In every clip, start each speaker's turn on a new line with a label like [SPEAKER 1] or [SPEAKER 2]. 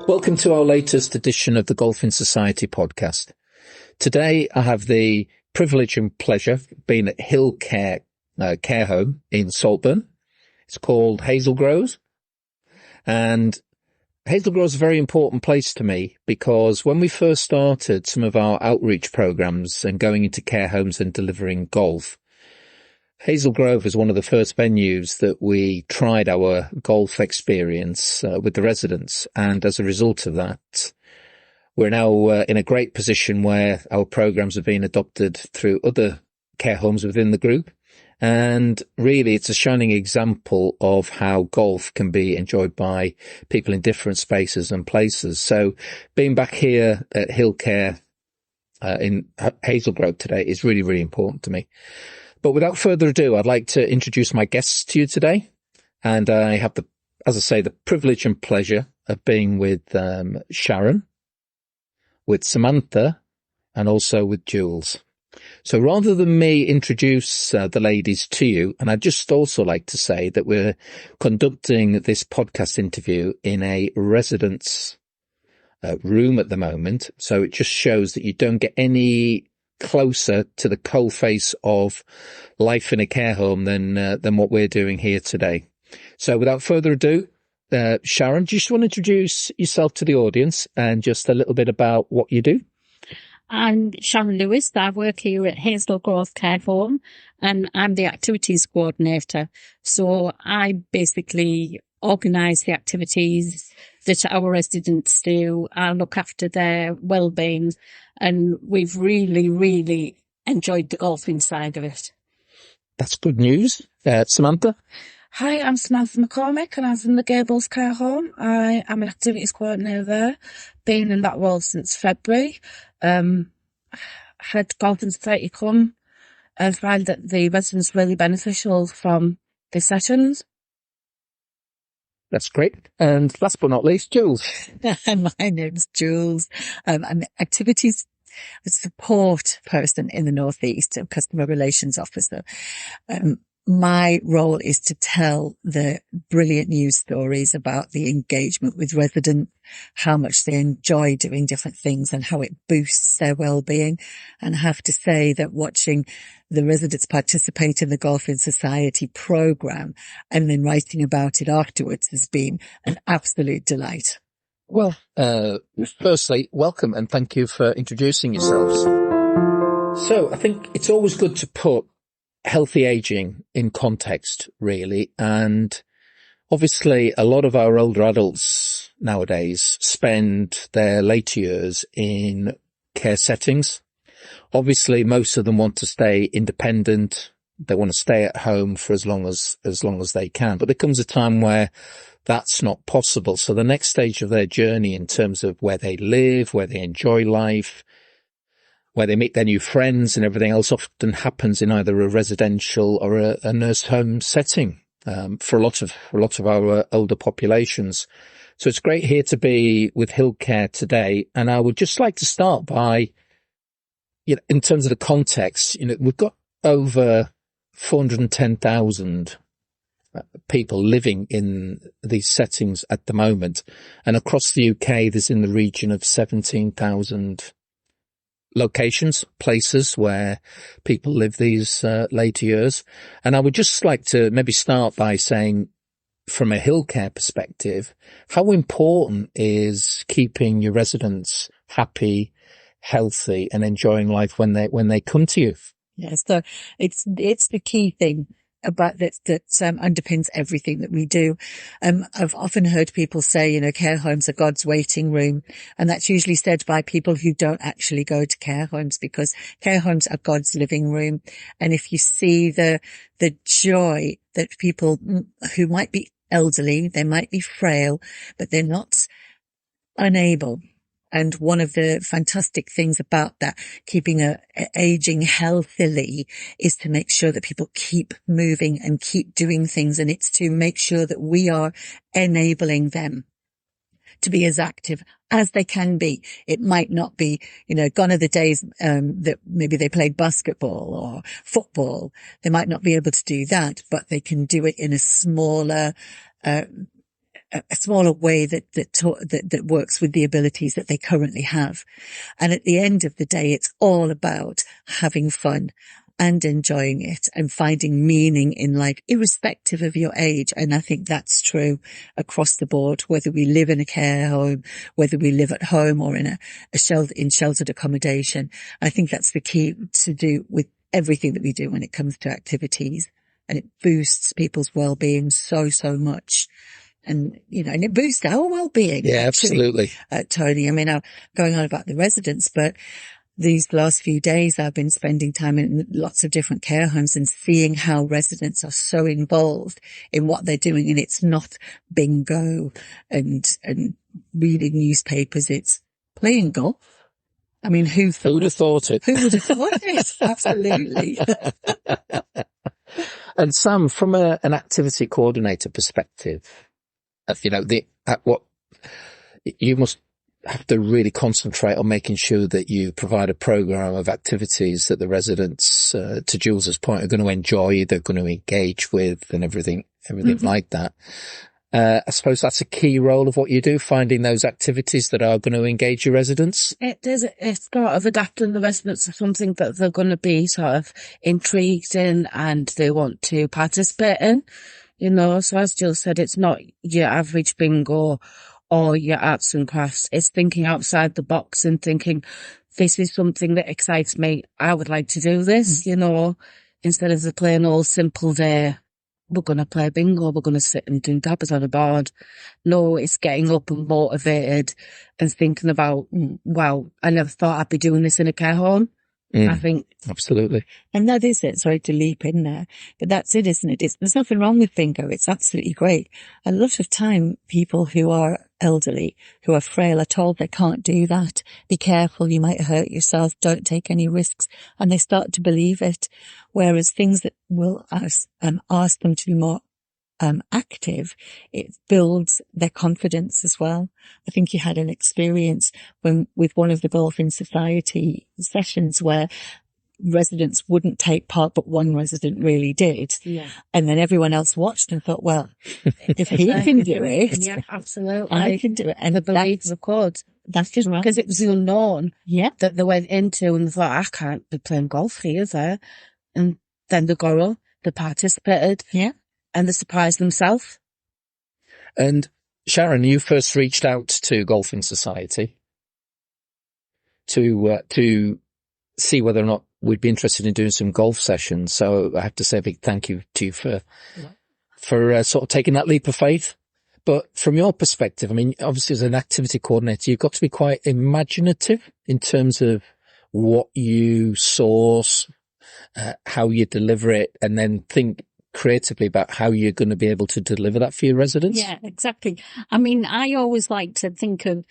[SPEAKER 1] Welcome to our latest edition of the Golf in Society podcast. Today I have the privilege and pleasure of being at Hill Care Home in Saltburn. It's called Hazel Grove, and Hazel Grove is a very important place to me because when we first started some of our outreach programs and going into care homes and delivering golf, Hazel Grove was one of the first venues that we tried our golf experience with the residents. And as a result of that, we're now in a great position where our programs are being adopted through other care homes within the group. And really, it's a shining example of how golf can be enjoyed by people in different spaces and places. So being back here at Hill Care in Hazel Grove today is really, really important to me. But without further ado, I'd like to introduce my guests to you today. And I have the privilege and pleasure of being with Sharon, with Samantha, and also with Jules. So rather than me introduce the ladies to you, and I'd just also like to say that we're conducting this podcast interview in a residence room at the moment. So it just shows that you don't get any closer to the coalface of life in a care home than what we're doing here today. So without further ado, Sharon, do you just want to introduce yourself to the audience and just a little bit about what you do?
[SPEAKER 2] I'm Sharon Lewis. I work here at Hazel Grove Care Home and I'm the activities coordinator. So I basically organise the activities that our residents do. I look after their wellbeing, and we've really, really enjoyed the golfing side of it.
[SPEAKER 1] That's good news. Samantha?
[SPEAKER 3] Hi, I'm Samantha McCormick and I'm from the Gables Care Home. I am an activities coordinator there, been in that role since February. Had Golf in Society come and find that the residents really beneficial from the sessions.
[SPEAKER 1] That's great. And last but not least, Jules.
[SPEAKER 4] My name's Jules. I'm an activities support person in the Northeast, a customer relations officer. My role is to tell the brilliant news stories about the engagement with residents, how much they enjoy doing different things and how it boosts their well-being. And I have to say that watching the residents participate in the Golf in Society program and then writing about it afterwards has been an absolute delight.
[SPEAKER 1] Well, firstly, welcome and thank you for introducing yourselves. So I think it's always good to put healthy aging in context, really. And obviously a lot of our older adults nowadays spend their later years in care settings. Obviously most of them want to stay independent. They want to stay at home for as long as they can. But there comes a time where that's not possible. So the next stage of their journey in terms of where they live, where they enjoy life, where they meet their new friends and everything else often happens in either a residential or a nurse home setting, for a lot of our older populations. So it's great here to be with Hill Care today. And I would just like to start by, in terms of the context, we've got over 410,000 people living in these settings at the moment. And across the UK, there's in the region of 17,000 locations, places where people live these later years. And I would just like to maybe start by saying, from a Hill Care perspective, how important is keeping your residents happy, healthy and enjoying life when they come to you?
[SPEAKER 4] Yes, so it's the key thing about that underpins everything that we do. I've often heard people say, care homes are God's waiting room. And that's usually said by people who don't actually go to care homes, because care homes are God's living room. And if you see the joy that people who might be elderly, they might be frail, but they're not unable. And one of the fantastic things about that, keeping aging healthily, is to make sure that people keep moving and keep doing things. And it's to make sure that we are enabling them to be as active as they can be. It might not be, gone are the days that maybe they played basketball or football. They might not be able to do that, but they can do it in a smaller a smaller way that works with the abilities that they currently have. And at the end of the day, it's all about having fun and enjoying it and finding meaning in life, irrespective of your age. And I think that's true across the board, whether we live in a care home, whether we live at home or in sheltered accommodation. I think that's the key to do with everything that we do when it comes to activities. And it boosts people's well-being so much. And, and it boosts our well-being.
[SPEAKER 1] Yeah, absolutely.
[SPEAKER 4] Tony, I mean, I'm going on about the residents, but these last few days I've been spending time in lots of different care homes and seeing how residents are so involved in what they're doing. And it's not bingo and reading newspapers. It's playing golf. I mean, who would have thought it? Who would have thought it? Absolutely.
[SPEAKER 1] And Sam, from an activity coordinator perspective, what you must have to really concentrate on making sure that you provide a program of activities that the residents, to Jules's point, are going to enjoy, they're going to engage with, and everything like that. I suppose that's a key role of what you do, finding those activities that are going to engage your residents.
[SPEAKER 3] It's sort of adapting the residents to something that they're going to be sort of intrigued in and they want to participate in, so as Jill said, it's not your average bingo or your arts and crafts. It's thinking outside the box and thinking, this is something that excites me. I would like to do this, instead of the plain old simple day. We're going to play bingo. We're going to sit and do dabbers on a board. No, it's getting up and motivated and thinking about, wow, I never thought I'd be doing this in a care home. I think.
[SPEAKER 1] Absolutely.
[SPEAKER 4] And that is it. Sorry to leap in there, but that's it, isn't it? There's nothing wrong with bingo. It's absolutely great. A lot of time, people who are elderly, who are frail, are told they can't do that. Be careful. You might hurt yourself. Don't take any risks. And they start to believe it. Whereas things that will ask them to be more active, it builds their confidence as well. I think you had an experience with one of the Golfing Society sessions where residents wouldn't take part, but one resident really did.
[SPEAKER 3] Yeah.
[SPEAKER 4] And then everyone else watched and thought, well, if he can do it,
[SPEAKER 3] yeah, absolutely,
[SPEAKER 4] I can do it. And
[SPEAKER 3] the belief of course.
[SPEAKER 4] That's just right.
[SPEAKER 3] Because it was the unknown that they went into and they thought, I can't be playing golf here, there. And then they got up, they participated.
[SPEAKER 4] Yeah.
[SPEAKER 3] And they surprised themselves.
[SPEAKER 1] And Sharon, you first reached out to Golfing Society to see whether or not we'd be interested in doing some golf sessions. So I have to say a big thank you to you for sort of taking that leap of faith. But from your perspective, I mean, obviously as an activity coordinator, you've got to be quite imaginative in terms of what you source, how you deliver it, and then think creatively about how you're going to be able to deliver that for your residents.
[SPEAKER 2] Yeah, exactly. I mean, I always like to think of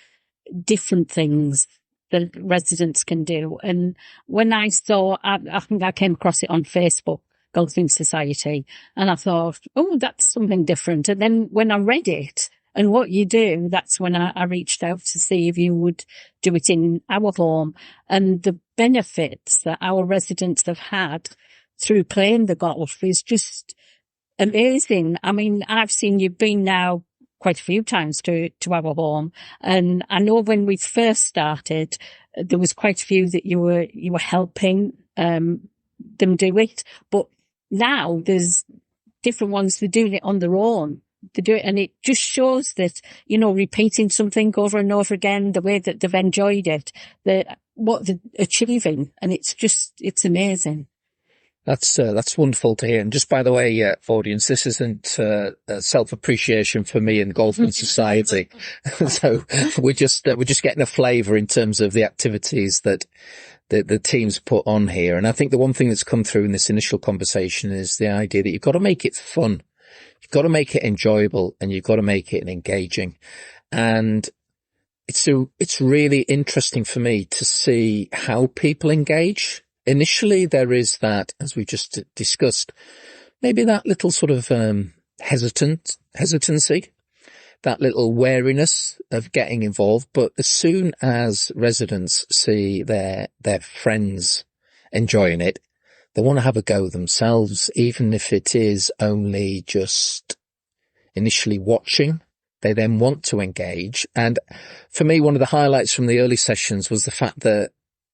[SPEAKER 2] different things that residents can do. And when I saw, I think I came across it on Facebook, Golfing Society, and I thought, oh, that's something different. And then when I read it and what you do, that's when I reached out to see if you would do it in our home, and the benefits that our residents have had through playing the golf is just amazing. I mean, I've seen you've been now quite a few times to our home, and I know when we first started, there was quite a few that you were helping them do it, but now there's different ones that are doing it on their own. They do it, and it just shows that, repeating something over and over again, the way that they've enjoyed it, what they're achieving, and it's amazing.
[SPEAKER 1] That's wonderful to hear. And just by the way, audience, this isn't self-appreciation for me and Golfing Society. So we're just getting a flavour in terms of the activities that the teams put on here. And I think the one thing that's come through in this initial conversation is the idea that you've got to make it fun, you've got to make it enjoyable, and you've got to make it engaging. And it's really interesting for me to see how people engage. Initially, there is that, as we just discussed, maybe that little sort of hesitancy, that little wariness of getting involved. But as soon as residents see their friends enjoying it, they want to have a go themselves, even if it is only just initially watching They then want to engage. And for me, one of the highlights from the early sessions was the fact that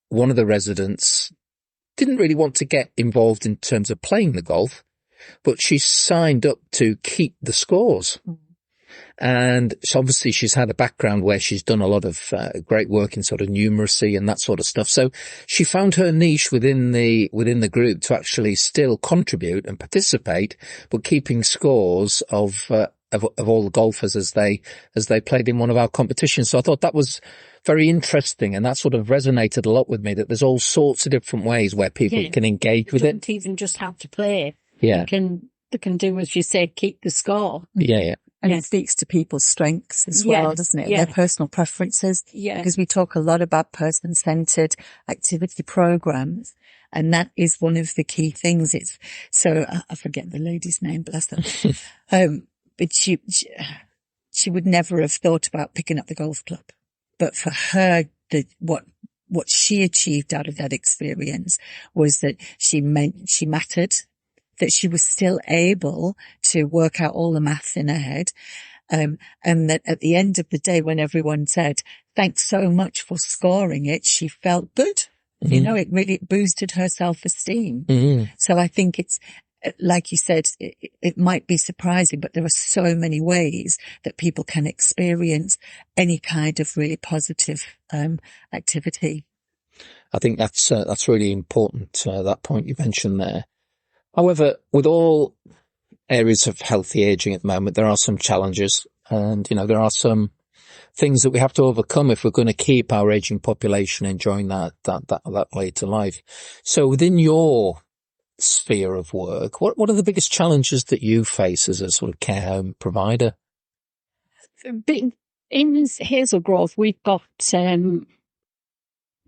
[SPEAKER 1] one of the residents didn't really want to get involved in terms of playing the golf, but she signed up to keep the scores. And so obviously she's had a background where she's done a lot of great work in sort of numeracy and that sort of stuff. So she found her niche within the group to actually still contribute and participate, but keeping scores of all the golfers as they played in one of our competitions. So I thought that was very interesting, and that sort of resonated a lot with me, that there's all sorts of different ways where people can engage with it.
[SPEAKER 2] Don't even just have to play.
[SPEAKER 1] Yeah.
[SPEAKER 2] They can do, as you say, keep the score.
[SPEAKER 1] Yeah.
[SPEAKER 4] And it speaks to people's strengths as well, doesn't it?
[SPEAKER 2] Yeah.
[SPEAKER 4] Their personal preferences.
[SPEAKER 2] Yeah.
[SPEAKER 4] Because we talk a lot about person-centered activity programs. And that is one of the key things. I forget the lady's name, bless her. But she would never have thought about picking up the golf club. But for her, what she achieved out of that experience was that she mattered, that she was still able to work out all the maths in her head. And that at the end of the day, when everyone said, thanks so much for scoring it, she felt good. Mm-hmm. You know, it really boosted her self-esteem. Mm-hmm. So I think it's, like you said, it might be surprising, but there are so many ways that people can experience any kind of really positive activity.
[SPEAKER 1] I think that's really important, that point you mentioned there. However, with all areas of healthy aging at the moment, there are some challenges, and, there are some things that we have to overcome if we're going to keep our aging population enjoying that later life. So within your sphere of work, what are the biggest challenges that you face as a sort of care home provider?
[SPEAKER 2] In Hazel Grove, we've got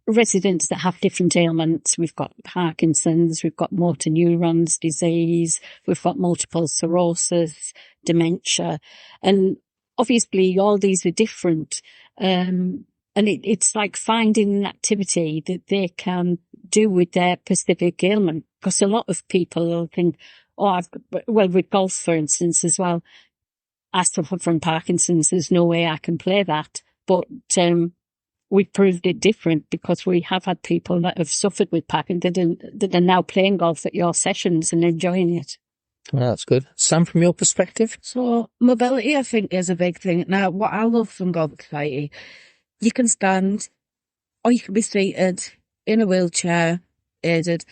[SPEAKER 2] residents that have different ailments. We've got Parkinson's, we've got motor neurons disease, we've got multiple sclerosis, dementia, and obviously all these are different. And it's like finding an activity that they can do with their specific ailment. Because a lot of people will think, with golf, for instance, as well, I suffer from Parkinson's, there's no way I can play that. But we've proved it different, because we have had people that have suffered with Parkinson's that are now playing golf at your sessions and enjoying it.
[SPEAKER 1] Well, that's good. Sam, from your perspective?
[SPEAKER 3] So mobility, I think, is a big thing. Now, what I love from Golf Society, you can stand or you can be seated in a wheelchair, aided.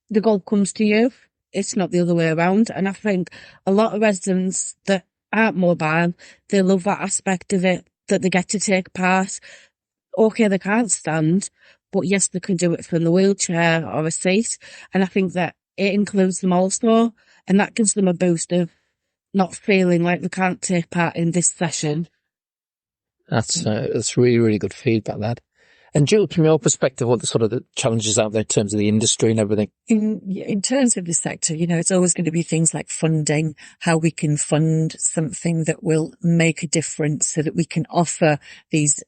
[SPEAKER 3] The golf comes to you. It's not the other way around. And I think a lot of residents that aren't mobile, they love that aspect of it, that they get to take part. Okay, they can't stand, but yes, they can do it from the wheelchair or a seat. And I think that it includes them also. And that gives them a boost of not feeling like they can't take part in this session.
[SPEAKER 1] That's really, really good feedback, that. And Jules, from your perspective, what the sort of the challenges out there in terms of the industry and everything?
[SPEAKER 4] In terms of the sector, it's always going to be things like funding, how we can fund something that will make a difference so that we can offer these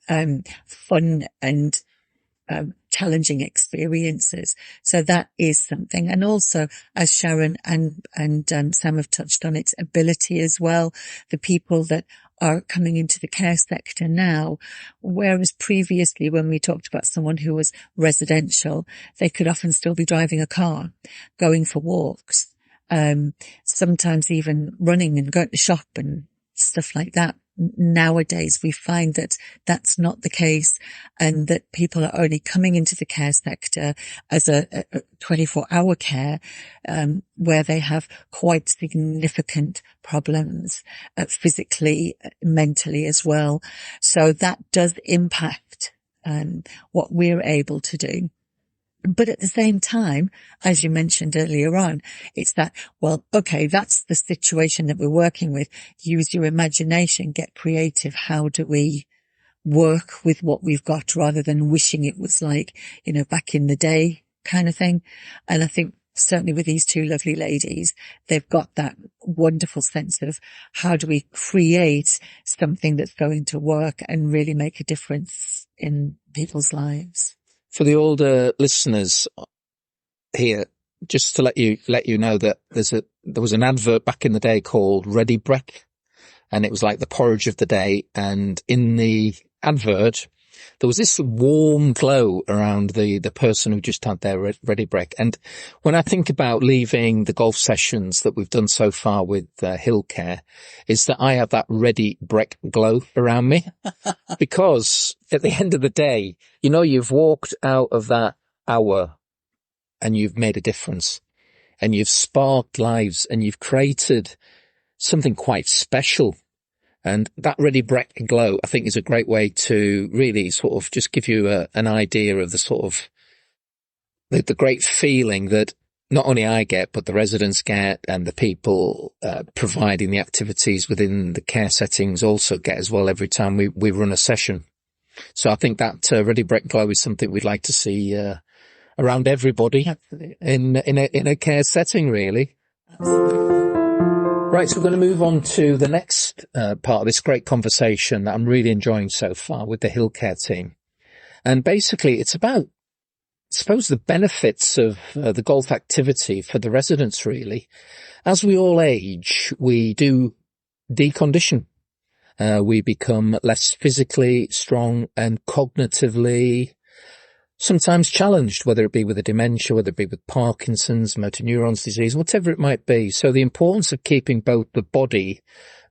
[SPEAKER 4] fun and challenging experiences. So that is something. And also, as Sharon and Sam have touched on, its ability as well. The people that are coming into the care sector now, whereas previously when we talked about someone who was residential, they could often still be driving a car, going for walks, sometimes even running and going to shop and stuff like that. Nowadays, we find that that's not the case, and that people are only coming into the care sector as a 24-hour care, where they have quite significant problems, physically, mentally as well. So that does impact, what we're able to do. But at the same time, as you mentioned earlier on, it's that, well, okay, that's the situation that we're working with. Use your imagination, get creative. How do we work with what we've got rather than wishing it was like, back in the day kind of thing? And I think certainly with these two lovely ladies, they've got that wonderful sense of how do we create something that's going to work and really make a difference in people's lives.
[SPEAKER 1] For the older listeners here, just to let you know that there was an advert back in the day called Ready Brek, and it was like the porridge of the day. And in the advert, there was this warm glow around the person who just had their ready break. And when I think about leaving the golf sessions that we've done so far with Hill Care, is that I have that ready break glow around me. Because at the end of the day, you know, you've walked out of that hour and you've made a difference, and you've sparked lives, and you've created something quite special. And that ready break glow, I think, is a great way to really sort of just give you an idea of the sort of the great feeling that not only I get, but the residents get, and the people providing the activities within the care settings also get as well every time we run a session. So I think that ready break glow is something we'd like to see around everybody in a care setting, really. Right, so we're going to move on to the next part of this great conversation that I'm really enjoying so far with the Hill Care team. And basically, it's about, I suppose, the benefits of the golf activity for the residents, really. As we all age, we do decondition. We become less physically strong and cognitively sometimes challenged, whether it be with a dementia, whether it be with Parkinson's, motor neurons disease, whatever it might be. So the importance of keeping both the body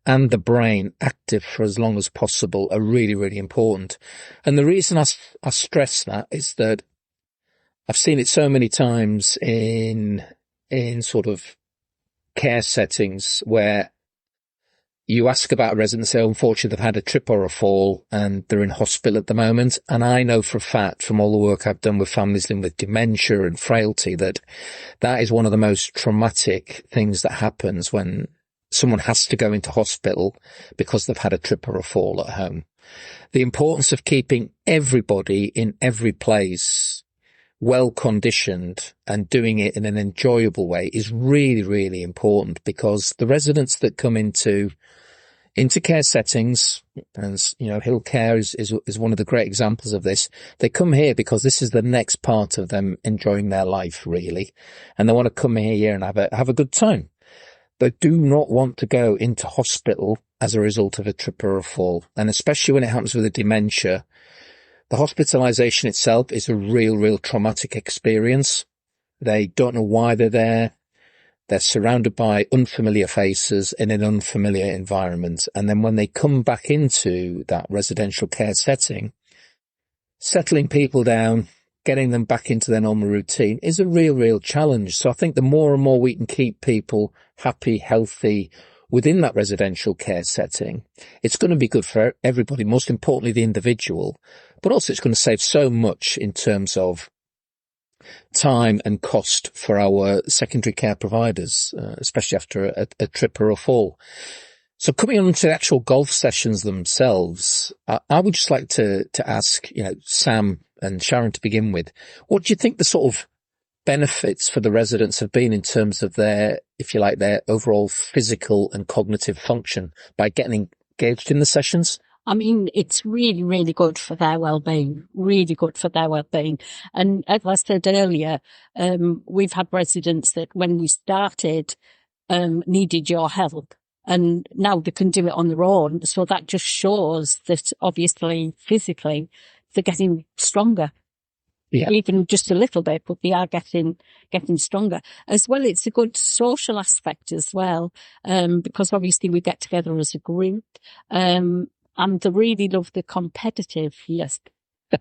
[SPEAKER 1] and the brain active for as long as possible are really, really important. And the reason I stress that is that I've seen it so many times in sort of care settings where you ask about a resident and say, oh, unfortunately, they've had a trip or a fall and they're in hospital at the moment. And I know for a fact from all the work I've done with families living with dementia and frailty that that is one of the most traumatic things that happens when someone has to go into hospital because they've had a trip or a fall at home. The importance of keeping everybody in every place well conditioned and doing it in an enjoyable way is really, really important, because the residents that come into care settings, and, you know, Hill Care is one of the great examples of this. They come here because this is the next part of them enjoying their life, really. And they want to come here and have a good time. They do not want to go into hospital as a result of a trip or a fall. And especially when it happens with a dementia, the hospitalization itself is a real traumatic experience. They don't know why they're there. They're surrounded by unfamiliar faces in an unfamiliar environment. And then when they come back into that residential care setting, settling people down, getting them back into their normal routine is a real challenge. So I think the more and more we can keep people happy, healthy within that residential care setting, it's going to be good for everybody, most importantly the individual, but also it's going to save so much in terms of time and cost for our secondary care providers, especially after a trip or a fall. So coming on to the actual golf sessions themselves, I would just like to ask, you know, Sam and Sharon to begin with, what do you think the sort of benefits for the residents have been in terms of their, if you like, their overall physical and cognitive function by getting engaged in the sessions?
[SPEAKER 2] I mean, it's really good for their well-being, really good for their well-being. And as I said earlier, we've had residents that when we started, needed your help, and now they can do it on their own. So that just shows that obviously physically they're getting stronger. Yeah. Even just a little bit, but they are getting stronger. As well, it's a good social aspect as well, because obviously we get together as a group, and they really love the competitiveness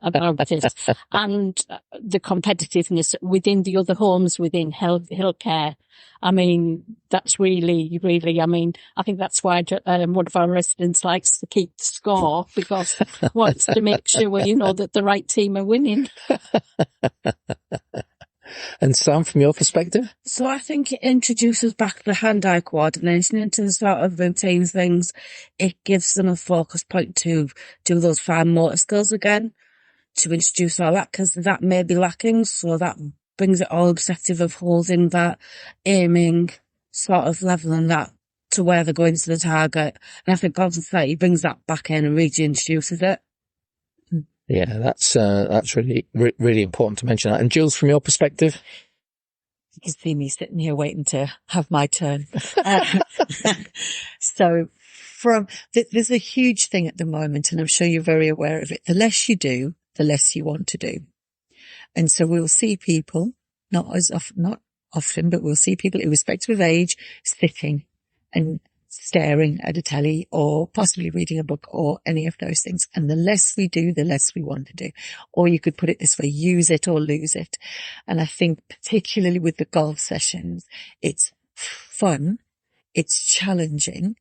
[SPEAKER 2] about it, and the competitiveness within the other homes within Hill Care. I mean, that's really, I mean, I think that's why one of our residents likes to keep the score, because wants to make sure, you know, that the right team are winning.
[SPEAKER 1] And Sam, from your perspective?
[SPEAKER 3] So I think it introduces back the hand-eye coordination into the sort of routine things. It gives them a focus point to do those fine motor skills again, to introduce all that, because that may be lacking. So that brings it all objective of holding that, aiming, sort of leveling that to where they're going to the target. And I think obviously brings that back in and reintroduces it.
[SPEAKER 1] Yeah, that's really important to mention that. And Jules, from your perspective?
[SPEAKER 4] You can see me sitting here waiting to have my turn. So there's a huge thing at the moment, and I'm sure you're very aware of it. The less you do, the less you want to do. And so we'll see people, not often, but we'll see people irrespective of age, sitting and staring at a telly or possibly reading a book or any of those things. And the less we do, the less we want to do. Or you could put it this way, use it or lose it. And I think particularly with the golf sessions, it's fun, it's challenging,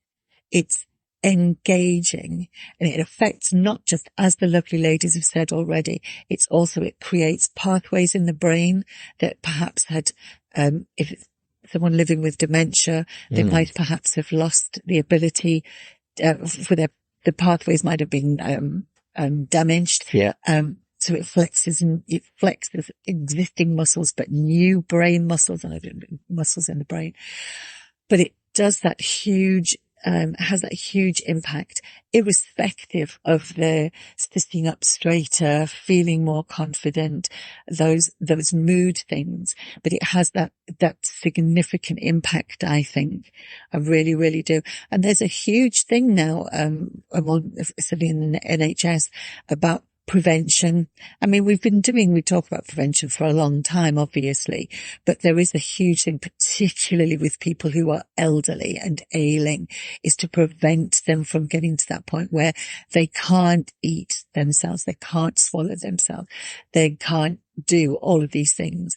[SPEAKER 4] it's engaging, and it affects not just, as the lovely ladies have said already, it's also, it creates pathways in the brain that perhaps had, if it's someone living with dementia, they might perhaps have lost the ability, for the pathways might have been, damaged.
[SPEAKER 1] Yeah.
[SPEAKER 4] So it flexes existing muscles, but new brain muscles and muscles in the brain. But it does that huge, has that huge impact, irrespective of the sitting up straighter, feeling more confident, those mood things. But it has that significant impact, I think. I really, really do. And there's a huge thing now, certainly in the NHS, about prevention. I mean, we talk about prevention for a long time, obviously, but there is a huge thing, particularly with people who are elderly and ailing, is to prevent them from getting to that point where they can't eat themselves, they can't swallow themselves, they can't do all of these things.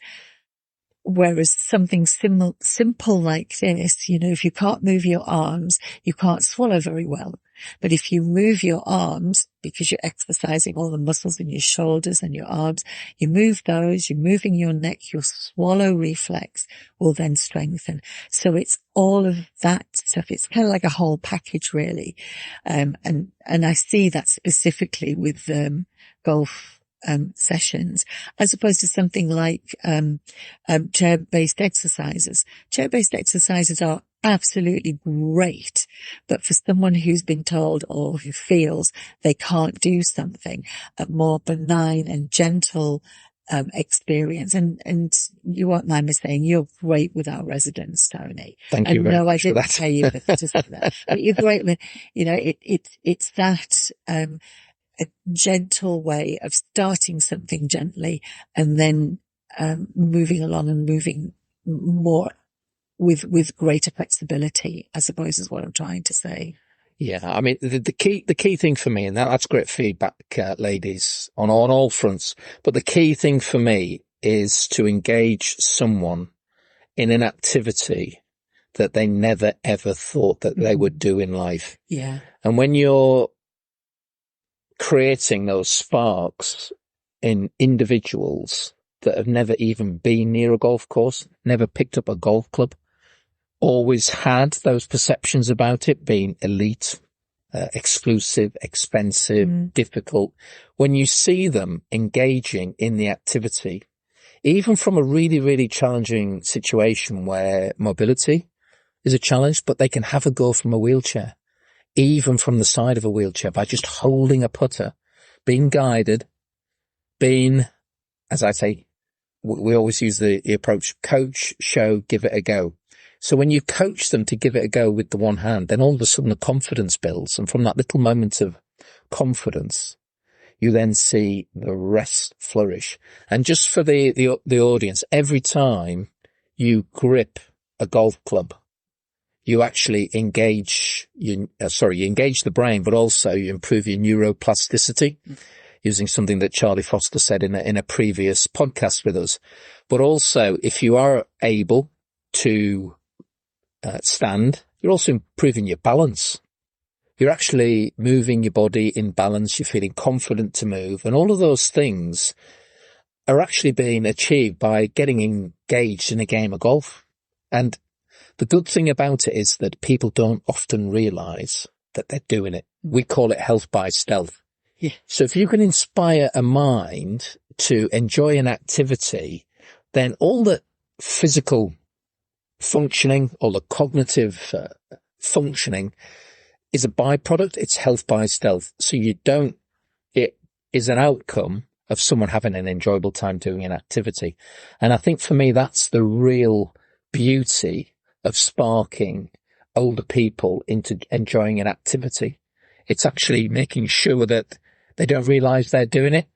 [SPEAKER 4] Whereas something simple like this, if you can't move your arms, you can't swallow very well. But if you move your arms, because you're exercising all the muscles in your shoulders and your arms, you move those, you're moving your neck, your swallow reflex will then strengthen. So it's all of that stuff. It's kind of like a whole package, really. And I see that specifically with, golf sessions, as opposed to something like chair-based exercises. Chair-based exercises are absolutely great, but for someone who's been told or who feels they can't do something, a more benign and gentle experience. And you won't mind me saying you're great with our residents, Tony.
[SPEAKER 1] Thank you very much.
[SPEAKER 4] No, I didn't pay you for just that. But you're great with, it's that a gentle way of starting something gently and then moving along and moving more with greater flexibility, I suppose, is what I'm trying to say.
[SPEAKER 1] Yeah, I mean, the key thing for me, and that's great feedback, ladies, on all fronts. But the key thing for me is to engage someone in an activity that they never ever thought that they would do in life.
[SPEAKER 4] Yeah.
[SPEAKER 1] And when you're creating those sparks in individuals that have never even been near a golf course, never picked up a golf club, always had those perceptions about it being elite, exclusive, expensive, difficult. When you see them engaging in the activity, even from a really, really challenging situation where mobility is a challenge, but they can have a go from a wheelchair, even from the side of a wheelchair, by just holding a putter, being guided, being, as I say, we always use the approach, coach, show, give it a go. So when you coach them to give it a go with the one hand, then all of a sudden the confidence builds. And from that little moment of confidence, you then see the rest flourish. And just for the audience, every time you grip a golf club, you actually engage you engage the brain, but also you improve your neuroplasticity, using something that Charlie Foster said in a previous podcast with us. But also, if you are able to stand, you're also improving your balance. You're actually moving your body in balance. You're feeling confident to move. And all of those things are actually being achieved by getting engaged in a game of golf. And the good thing about it is that people don't often realize that they're doing it. We call it health by stealth.
[SPEAKER 4] Yeah.
[SPEAKER 1] So if you can inspire a mind to enjoy an activity, then all the physical functioning, all the cognitive functioning is a byproduct. It's health by stealth. So it is an outcome of someone having an enjoyable time doing an activity. And I think for me, that's the real beauty of sparking older people into enjoying an activity. It's actually making sure that they don't realise they're doing it.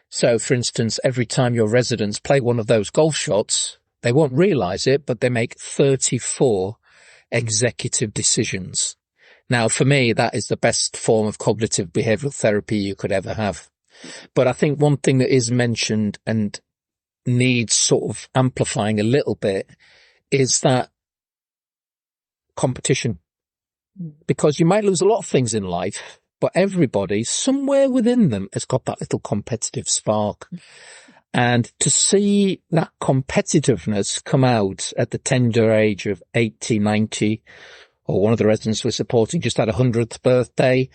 [SPEAKER 1] So, for instance, every time your residents play one of those golf shots, they won't realise it, but they make 34 executive decisions. Now, for me, that is the best form of cognitive behavioural therapy you could ever have. But I think one thing that is mentioned and needs sort of amplifying a little bit is that competition. Because you might lose a lot of things in life, but everybody, somewhere within them, has got that little competitive spark. And to see that competitiveness come out at the tender age of 80, 90, or one of the residents we're supporting just had a 100th birthday,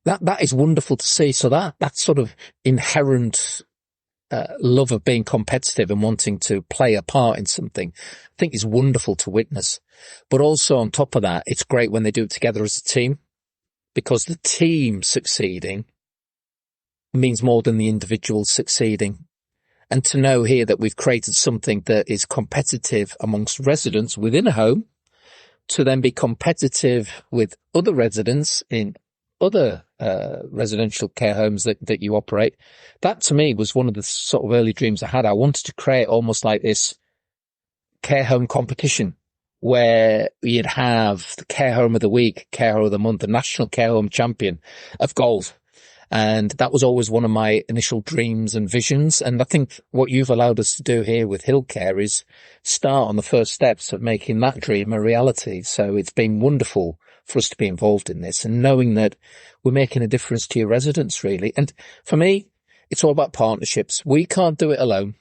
[SPEAKER 1] that is wonderful to see. So that sort of inherent love of being competitive and wanting to play a part in something, I think is wonderful to witness. But also on top of that, it's great when they do it together as a team, because the team succeeding means more than the individual succeeding. And to know here that we've created something that is competitive amongst residents within a home, to then be competitive with other residents in other residential care homes that you operate, that to me was one of the sort of early dreams I had. I wanted to create almost like this care home competition where you'd have the care home of the week, care home of the month, the national care home champion of golf. And that was always one of my initial dreams and visions. And I think what you've allowed us to do here with Hill Care is start on the first steps of making that dream a reality. So it's been wonderful for us to be involved in this and knowing that we're making a difference to your residents, really. And for me, it's all about partnerships. We can't do it alone.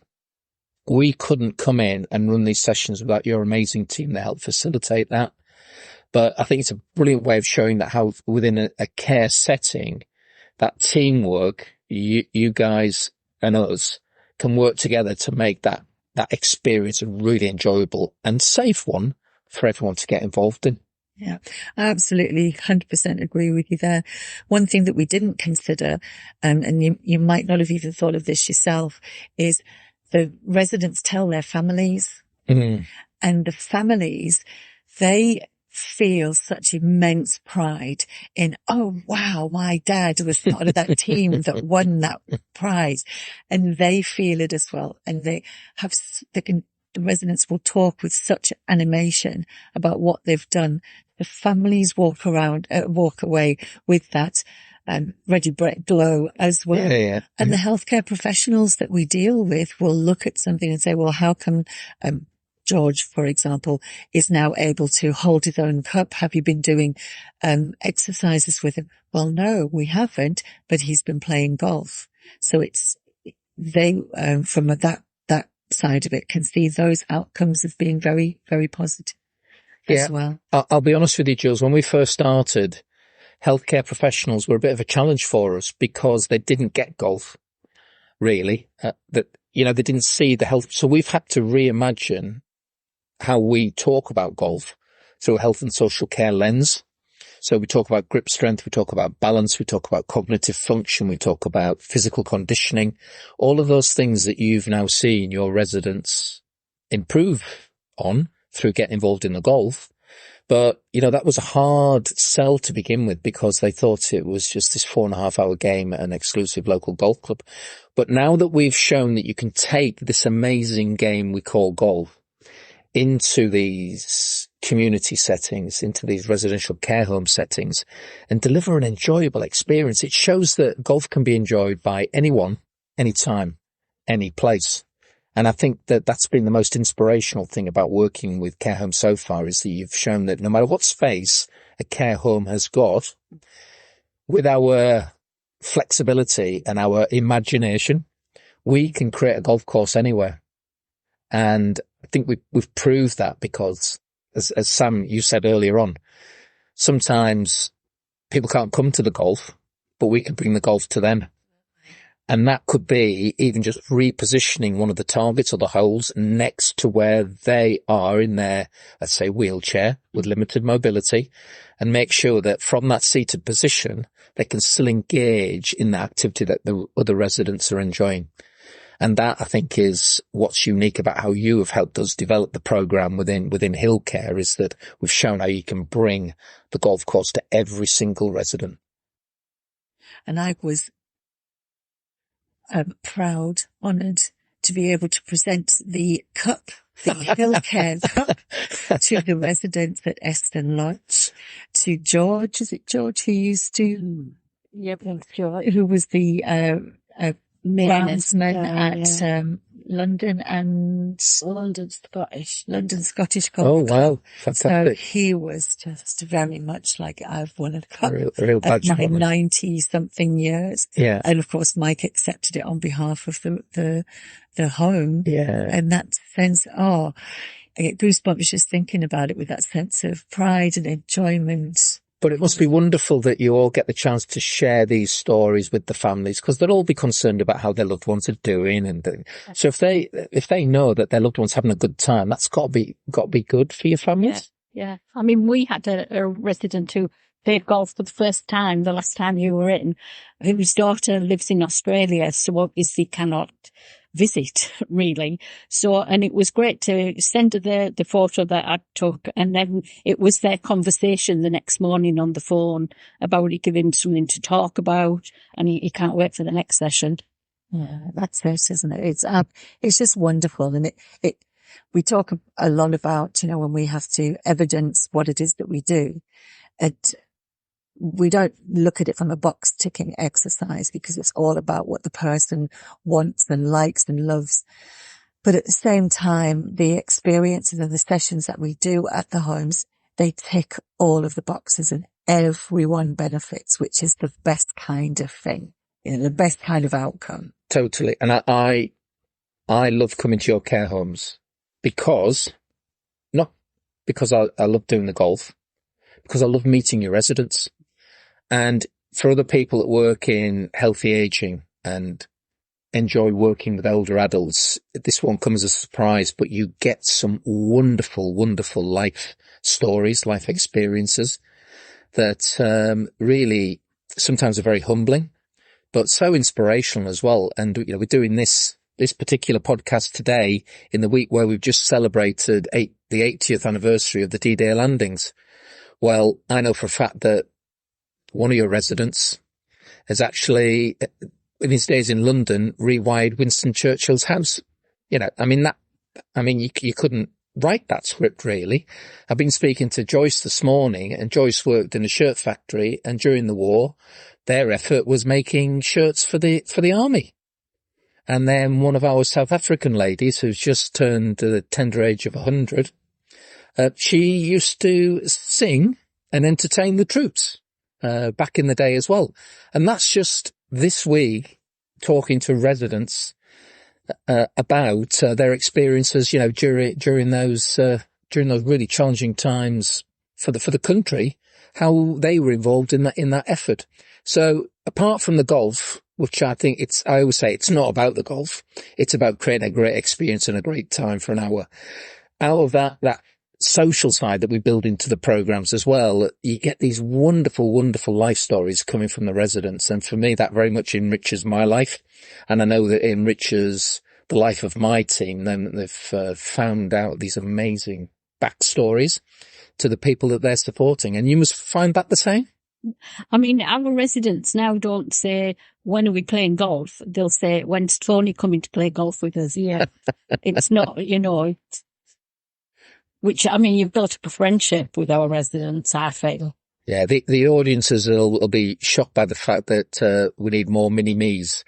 [SPEAKER 1] We couldn't come in and run these sessions without your amazing team that helped facilitate that. But I think it's a brilliant way of showing that how within a care setting, that teamwork, you guys and us can work together to make that experience a really enjoyable and safe one for everyone to get involved in.
[SPEAKER 4] Yeah, I absolutely 100% agree with you there. One thing that we didn't consider, and you might not have even thought of this yourself, is the residents tell their families, and the families, they feel such immense pride in, oh wow, my dad was part of that team that won that prize, and they feel it as well. And the residents will talk with such animation about what they've done. The families walk away with that ready bread glow as well.
[SPEAKER 1] Yeah.
[SPEAKER 4] And the healthcare professionals that we deal with will look at something and say, well, how come George, for example, is now able to hold his own cup? Have you been doing exercises with him? Well, no, we haven't, but he's been playing golf. So they from that side of it can see those outcomes as being very, very positive as well.
[SPEAKER 1] I'll be honest with you, Jules, when we first started, healthcare professionals were a bit of a challenge for us because they didn't get golf, really. They didn't see the health. So we've had to reimagine how we talk about golf through a health and social care lens. So we talk about grip strength, we talk about balance, we talk about cognitive function, we talk about physical conditioning, all of those things that you've now seen your residents improve on through getting involved in the golf. But, that was a hard sell to begin with because they thought it was just this 4.5-hour game at an exclusive local golf club. But now that we've shown that you can take this amazing game we call golf into these community settings, into these residential care home settings, and deliver an enjoyable experience, it shows that golf can be enjoyed by anyone, anytime, any place. And I think that that's been the most inspirational thing about working with care homes so far, is that you've shown that no matter what space a care home has got, with our flexibility and our imagination, we can create a golf course anywhere. And I think we've proved that because, as Sam, you said earlier on, sometimes people can't come to the golf, but we can bring the golf to them. And that could be even just repositioning one of the targets or the holes next to where they are in their, let's say, wheelchair with limited mobility, and make sure that from that seated position, they can still engage in the activity that the other residents are enjoying. And that, I think, is what's unique about how you have helped us develop the program within Hill Care, is that we've shown how you can bring the golf course to every single resident.
[SPEAKER 4] And I was proud, honoured to be able to present the cup, the Hill Care Cup, to the residents at Eston Lodge, to George. Is it George who used to?
[SPEAKER 2] Yep, sure.
[SPEAKER 4] Who was the groundsman at London and
[SPEAKER 3] London
[SPEAKER 4] Scottish Golf
[SPEAKER 1] Oh,
[SPEAKER 4] Club.
[SPEAKER 1] wow.
[SPEAKER 4] So
[SPEAKER 1] Fantastic.
[SPEAKER 4] he was just very much like, I've won a cup
[SPEAKER 1] A real
[SPEAKER 4] at
[SPEAKER 1] badge
[SPEAKER 4] my
[SPEAKER 1] woman.
[SPEAKER 4] 90-something years.
[SPEAKER 1] Yeah.
[SPEAKER 4] And of course, Mike accepted it on behalf of the home.
[SPEAKER 1] Yeah.
[SPEAKER 4] And that sense, I get goosebumps just thinking about it, with that sense of pride and enjoyment.
[SPEAKER 1] But it must be wonderful that you all get the chance to share these stories with the families, because they'll all be concerned about how their loved ones are doing. And so if they know that their loved one's having a good time, that's got to be good for your families.
[SPEAKER 2] Yeah. I mean, we had a resident who played golf for the first time, the last time you were in, whose daughter lives in Australia, so obviously cannot visit, really. So, and it was great to send her the photo that I took, and then it was their conversation the next morning on the phone about it, giving him something to talk about, and he can't wait for the next session.
[SPEAKER 4] Yeah, that's it, isn't it? It's just wonderful. And we talk a lot about, when we have to evidence what it is that we do, we don't look at it from a box ticking exercise, because it's all about what the person wants and likes and loves. But at the same time, the experiences and the sessions that we do at the homes, they tick all of the boxes and everyone benefits, which is the best kind of thing, the best kind of outcome.
[SPEAKER 1] Totally. And I love coming to your care homes not because I love doing the golf, because I love meeting your residents. And for other people that work in healthy aging and enjoy working with older adults, this won't come as a surprise, but you get some wonderful, wonderful life stories, life experiences that really sometimes are very humbling, but so inspirational as well. And, we're doing this particular podcast today in the week where we've just celebrated the 80th anniversary of the D-Day landings. Well, I know for a fact that one of your residents has actually, in his days in London, rewired Winston Churchill's house. You couldn't write that script, really. I've been speaking to Joyce this morning, and Joyce worked in a shirt factory, and during the war, their effort was making shirts for the army. And then one of our South African ladies, who's just turned the tender age of 100, she used to sing and entertain the troops back in the day as well. And that's just this week talking to residents about their experiences, during those really challenging times for the country, how they were involved in that effort. So apart from the golf, which I think I always say it's not about the golf, it's about creating a great experience and a great time for an hour. Out of that social side that we build into the programs as well, you get these wonderful, wonderful life stories coming from the residents. And for me, that very much enriches my life. And I know that it enriches the life of my team. Then they've found out these amazing backstories to the people that they're supporting. And you must find that the same?
[SPEAKER 2] I mean, our residents now don't say, when are we playing golf? They'll say, when's Tony coming to play golf with us? Yeah. It's not, which, I mean, you've built up a friendship with our residents, I feel.
[SPEAKER 1] Yeah, the audiences will be shocked by the fact that we need more mini-me's.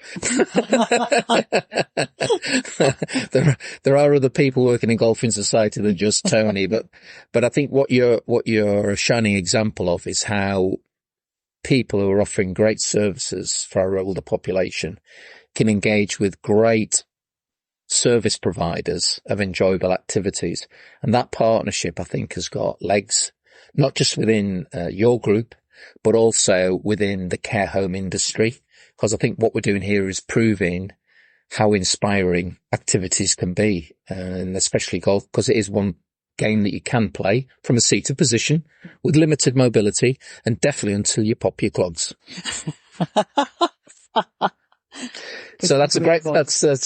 [SPEAKER 1] There are other people working in Golfing Society than just Tony, but I think what you're a shining example of is how people who are offering great services for our older population can engage with great service providers of enjoyable activities. And that partnership, I think, has got legs, not just within your group, but also within the care home industry. Because I think what we're doing here is proving how inspiring activities can be, and especially golf, because it is one game that you can play from a seated position with limited mobility, and definitely until you pop your clogs.
[SPEAKER 4] Good
[SPEAKER 1] So that's a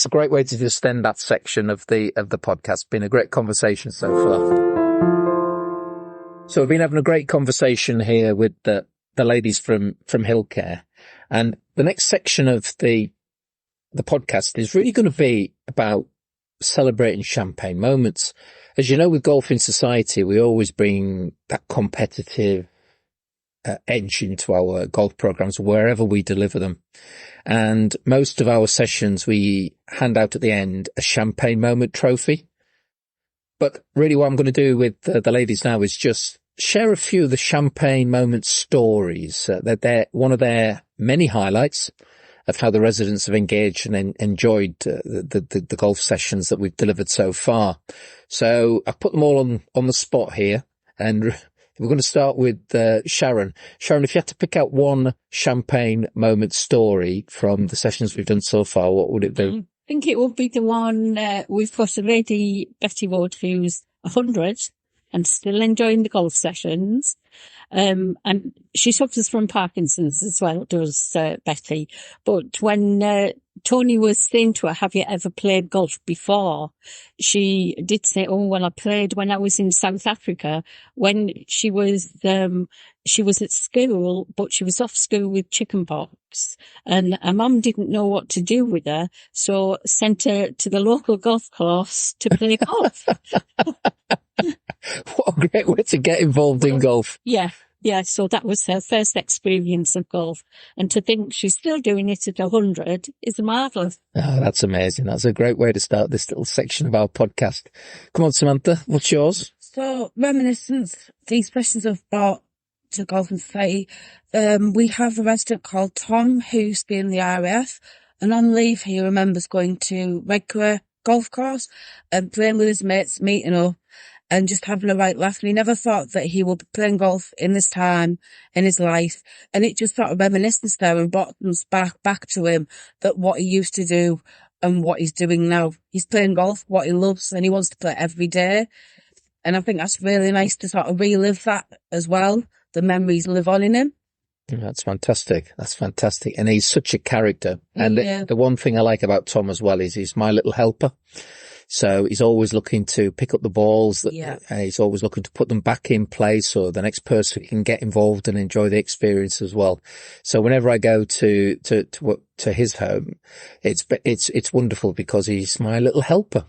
[SPEAKER 1] great way to just end that section of the podcast. Been a great conversation so far. So we've been having a great conversation here with the ladies from Hill Care, and the next section of the podcast is really going to be about celebrating champagne moments. As you know, with Golf in Society, we always bring that competitive edge into our golf programs wherever we deliver them. And most of our sessions, we hand out at the end a champagne moment trophy. But really what I'm going to do with the ladies now is just share a few of the champagne moment stories. They're one of their many highlights of how the residents have engaged and enjoyed the golf sessions that we've delivered so far. So I've put them all on the spot here, and we're going to start with Sharon. Sharon, if you had to pick out one champagne moment story from the sessions we've done so far, what would it be?
[SPEAKER 2] I think it would be the one we've got a lady, Betty Ward, who's 100 and still enjoying the golf sessions. And she suffers from Parkinson's as well, does Betty. But when Tony was saying to her, have you ever played golf before? She did say, oh, well, I played when I was in South Africa when she was at school, but she was off school with chickenpox, and her mum didn't know what to do with her, so sent her to the local golf course to play golf.
[SPEAKER 1] What a great way to get involved in golf.
[SPEAKER 2] Yeah. So that was her first experience of golf. And to think she's still doing it at 100 is marvellous.
[SPEAKER 1] Oh, that's amazing. That's a great way to start this little section of our podcast. Come on, Samantha, what's yours?
[SPEAKER 3] So, reminiscence, these questions have brought to Golf in Society. We have a resident called Tom who's been in the RAF, and on leave he remembers going to Redcar golf course and playing with his mates, meeting up and just having a right laugh. And he never thought that he would be playing golf in this time in his life. And it just sort of reminiscence there and brought us back to him, that what he used to do and what he's doing now. He's playing golf, what he loves, and he wants to play every day. And I think that's really nice to sort of relive that as well. The memories live on in him.
[SPEAKER 1] That's fantastic. That's fantastic. And he's such a character. And the one thing I like about Tom as well is he's my little helper. So he's always looking to pick up the balls. He's always looking to put them back in place so the next person can get involved and enjoy the experience as well. So whenever I go to his home, it's wonderful because he's my little helper.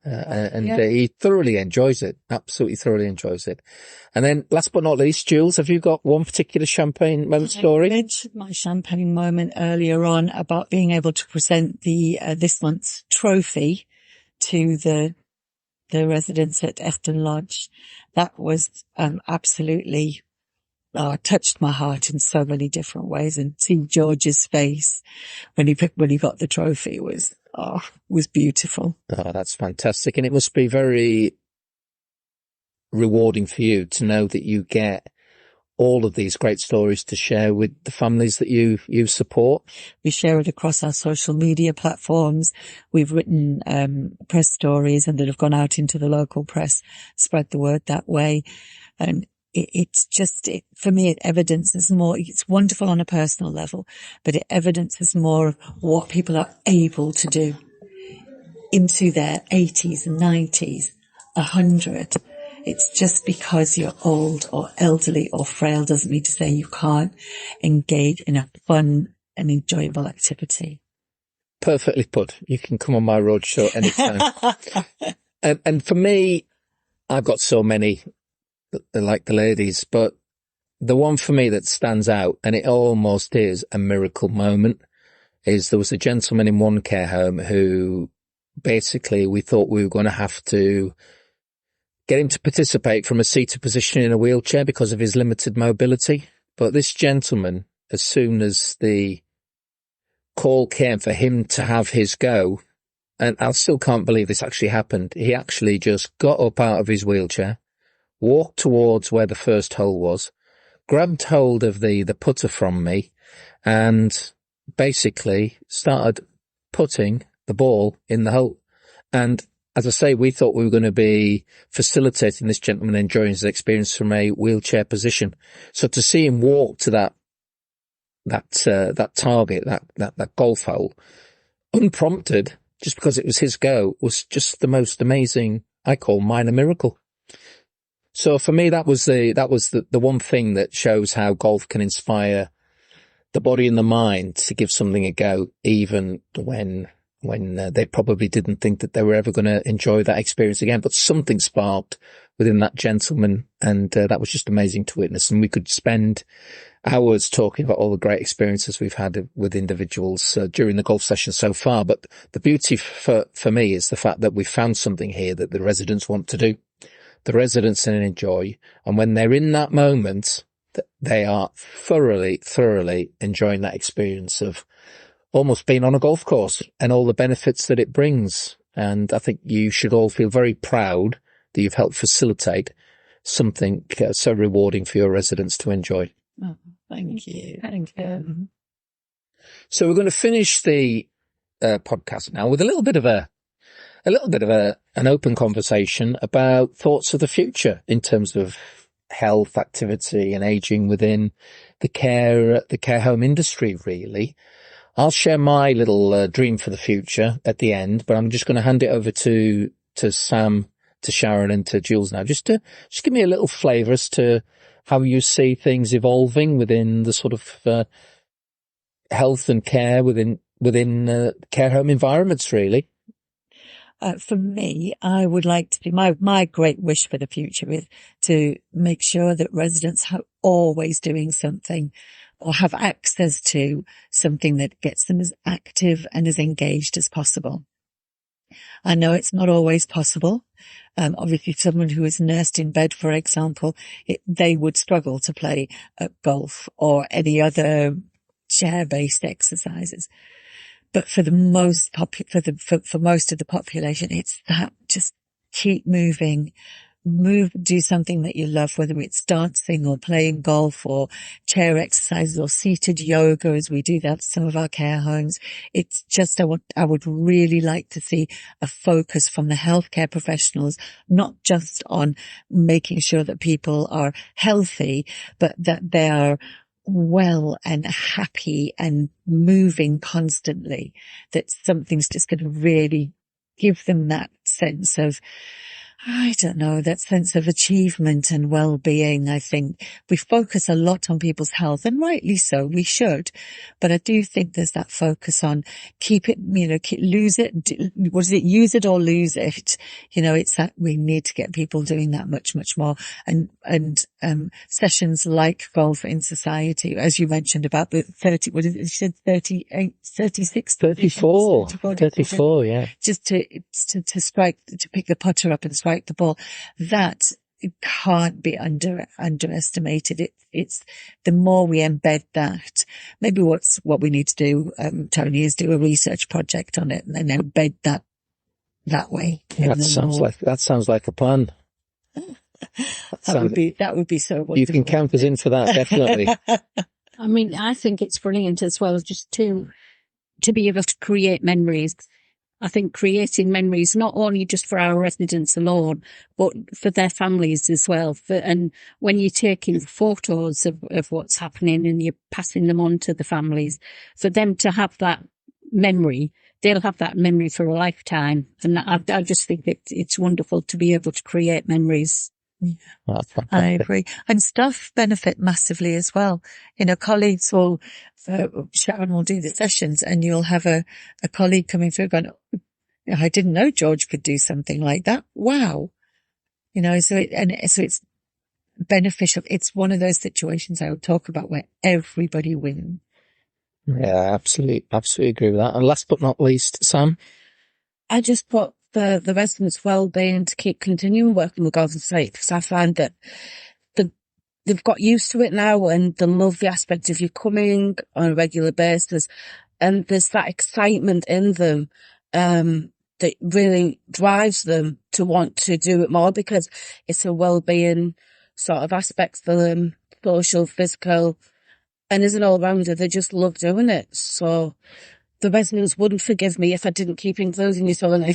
[SPEAKER 1] He thoroughly enjoys it. Absolutely thoroughly enjoys it. And then last but not least, Jules, have you got one particular champagne moment story?
[SPEAKER 4] I mentioned my champagne moment earlier on about being able to present the this month's trophy to the residents at Efton Lodge. That was absolutely touched my heart in so many different ways. And seeing George's face when he got the trophy was beautiful.
[SPEAKER 1] Oh, that's fantastic. And it must be very rewarding for you to know that you get all of these great stories to share with the families that you support.
[SPEAKER 4] We share it across our social media platforms. We've written press stories and that have gone out into the local press, spread the word that way. And for me, it evidences more. It's wonderful on a personal level, but it evidences more of what people are able to do into their 80s and 90s, 100. It's just because you're old or elderly or frail doesn't mean to say you can't engage in a fun and enjoyable activity.
[SPEAKER 1] Perfectly put. You can come on my roadshow anytime. And for me, I've got so many like the ladies, but the one for me that stands out, and it almost is a miracle moment, is there was a gentleman in one care home who basically we thought we were going to have to get him to participate from a seated position in a wheelchair because of his limited mobility. But this gentleman, as soon as the call came for him to have his go, and I still can't believe this actually happened, he actually just got up out of his wheelchair, walked towards where the first hole was, grabbed hold of the putter from me, and basically started putting the ball in the hole. And as I say, we thought we were going to be facilitating this gentleman enjoying his experience from a wheelchair position. So to see him walk to that target, that golf hole, unprompted, just because it was his go, was just the most amazing, I call minor miracle. So for me, that was the one thing that shows how golf can inspire the body and the mind to give something a go, even when they probably didn't think that they were ever going to enjoy that experience again. But something sparked within that gentleman, and that was just amazing to witness. And we could spend hours talking about all the great experiences we've had with individuals during the golf session so far. But the beauty for me is the fact that we found something here that the residents want to do, the residents enjoy, and when they're in that moment, they are thoroughly enjoying that experience of almost being on a golf course and all the benefits that it brings. And I think you should all feel very proud that you've helped facilitate something so rewarding for your residents to enjoy.
[SPEAKER 4] Oh, thank you. Thank you.
[SPEAKER 1] So we're going to finish the podcast now with a little bit of an open conversation about thoughts of the future in terms of health, activity and aging within the care home industry, really. I'll share my little dream for the future at the end, but I'm just going to hand it over to Sam, to Sharon and to Jules now, just give me a little flavour as to how you see things evolving within the sort of health and care within care home environments, really.
[SPEAKER 4] For me, I would like to see my great wish for the future is to make sure that residents are always doing something or have access to something that gets them as active and as engaged as possible. I know it's not always possible. Obviously someone who is nursed in bed, for example, they would struggle to play golf or any other chair-based exercises. But for the most for most of the population, it's that just keep moving, do something that you love, whether it's dancing or playing golf or chair exercises or seated yoga, as we do that at some of our care homes. It's just, I would really like to see a focus from the healthcare professionals, not just on making sure that people are healthy, but that they are well and happy and moving constantly, that something's just going to really give them that sense of, I don't know, that sense of achievement and well-being. I think we focus a lot on people's health, and rightly so, we should. But I do think there's that focus on use it or lose it. It's that we need to get people doing that much, much more. And sessions like Golf in Society, as you mentioned about the 30, what is it? You said 38, 36?
[SPEAKER 1] 34, yeah.
[SPEAKER 4] Just to pick the putter up and strike the ball, that can't be underestimated. It's the more we embed that. Maybe what we need to do, Tony, is do a research project on it and then embed that way.
[SPEAKER 1] That sounds like a plan.
[SPEAKER 4] That would be so wonderful.
[SPEAKER 1] You can count us in for that, definitely.
[SPEAKER 2] I mean, I think it's brilliant as well, just to be able to create memories. I think creating memories, not only just for our residents alone, but for their families as well. And when you're taking photos of what's happening and you're passing them on to the families, for them to have that memory, they'll have that memory for a lifetime. And I just think it's wonderful to be able to create memories.
[SPEAKER 1] Yeah.
[SPEAKER 4] I agree. And staff benefit massively as well. Colleagues will, Sharon will do the sessions and you'll have a colleague coming through going, I didn't know George could do something like that. Wow. So it's beneficial. It's one of those situations I would talk about where everybody wins.
[SPEAKER 1] Yeah, absolutely agree with that. And last but not least, Sam?
[SPEAKER 3] I just put the residents' well-being to keep continuing working with Golf in Society, because I find that they've got used to it now and they love the aspect of you coming on a regular basis, and there's that excitement in them that really drives them to want to do it more, because it's a well-being sort of aspect for them, social, physical, and as an all-rounder, they just love doing it. So the residents wouldn't forgive me if I didn't keep including you, so
[SPEAKER 2] And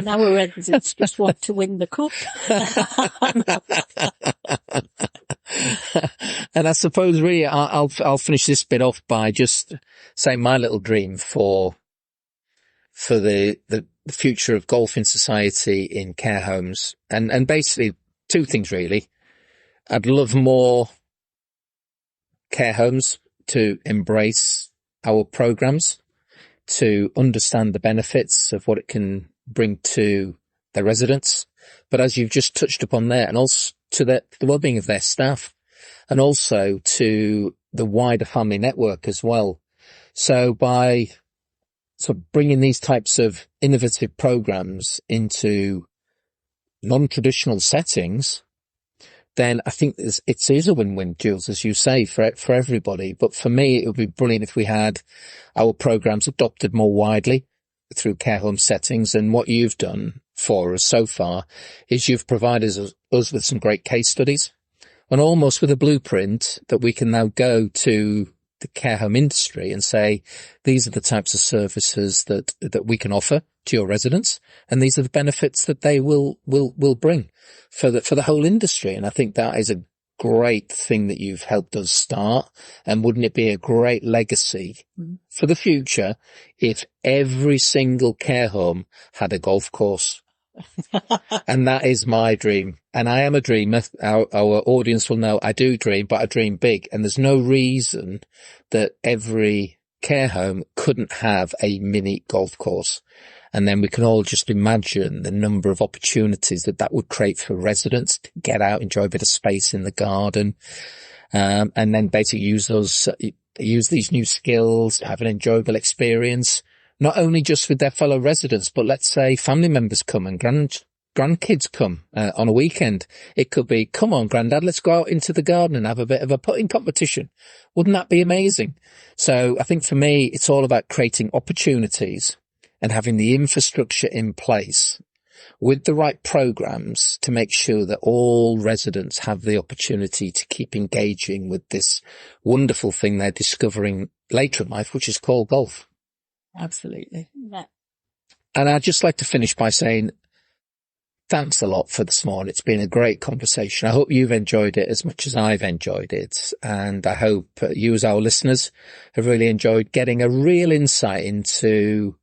[SPEAKER 2] our residents just want to win the cup.
[SPEAKER 1] And I suppose really I'll finish this bit off by just saying my little dream for the future of golf in society in care homes. And basically two things really. I'd love more care homes to embrace our programs, to understand the benefits of what it can bring to their residents. But as you've just touched upon there, and also to the well-being of their staff, and also to the wider family network as well. So by sort of bringing these types of innovative programs into non-traditional settings, then I think it is a win-win, Jules, as you say, for everybody. But for me, it would be brilliant if we had our programs adopted more widely through care home settings. And what you've done for us so far is you've provided us with some great case studies, and almost with a blueprint that we can now go to the care home industry and say, these are the types of services that we can offer to your residents, and these are the benefits that they will bring for the whole industry. And I think that is a great thing that you've helped us start. And wouldn't it be a great legacy for the future if every single care home had a golf course? And that is my dream. And I am a dreamer. Our audience will know I do dream, but I dream big. And there's no reason that every care home couldn't have a mini golf course. And then we can all just imagine the number of opportunities that would create for residents to get out, enjoy a bit of space in the garden, and then basically use these new skills, have an enjoyable experience, not only just with their fellow residents, but let's say family members come and grandkids come on a weekend. It could be, come on, Grandad, let's go out into the garden and have a bit of a putting competition. Wouldn't that be amazing? So I think for me, it's all about creating opportunities and having the infrastructure in place with the right programs to make sure that all residents have the opportunity to keep engaging with this wonderful thing they're discovering later in life, which is called golf.
[SPEAKER 4] Absolutely.
[SPEAKER 2] Yeah.
[SPEAKER 1] And I'd just like to finish by saying thanks a lot for this morning. It's been a great conversation. I hope you've enjoyed it as much as I've enjoyed it. And I hope you as our listeners have really enjoyed getting a real insight into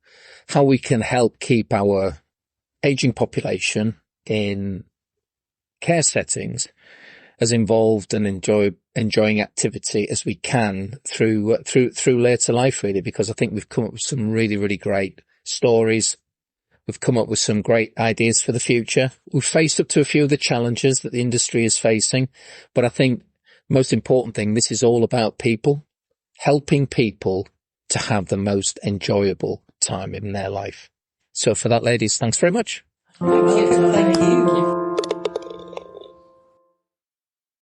[SPEAKER 1] how we can help keep our aging population in care settings as involved and enjoying activity as we can through later life, really, because I think we've come up with some really, really great stories. We've come up with some great ideas for the future. We've faced up to a few of the challenges that the industry is facing, but I think most important thing, this is all about people, helping people to have the most enjoyable time in their life. So for that, ladies, thanks very much.
[SPEAKER 2] Thank you.